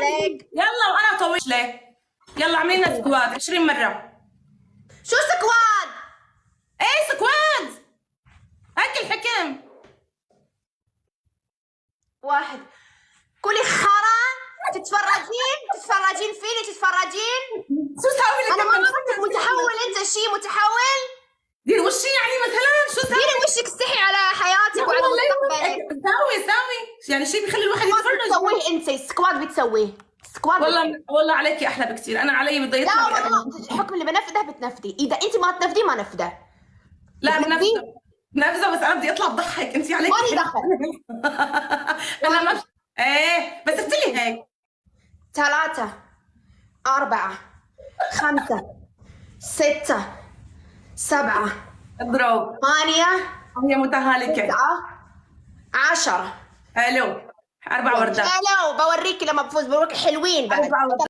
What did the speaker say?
عليك. يلا وانا طويش ليه. يلا اعملي لنا سكواد 20 مرة. شو سكواد؟ ايه سكواد؟ هيك الحكم. واحد. كلي خرا. تتفرجين فيني تتفرجين. شو ساوي لك؟ انا ما عرفتك متحول، انت شي متحول. دير وشي يعني مثلا شو ساوي؟ ديري وشك استحي على حياتك وعلى مستقبلك. ساوي يعني شيء بيخلي الواحد سكواد يتفرج. بتسويه انت، سكواد بتسويه سكواد. والله عليكي احلى بكثير. انا علي بده لا يطلع والله الحكم اللي بنفذه بتنفذي، اذا انت ما تنفذيه ما نفذه. لا بتنفذيه؟ بنفذه بس انا بدي اطلع بضحك. انت عليكي مالي دخل. انا ما ايه بس افتلي هيك. 3 4 5 6 7 اضرب 8 هي متهالكه. 9 10. الو 4 وردات. لا بوريكي لما بفوز، بوريكي حلوين بعد.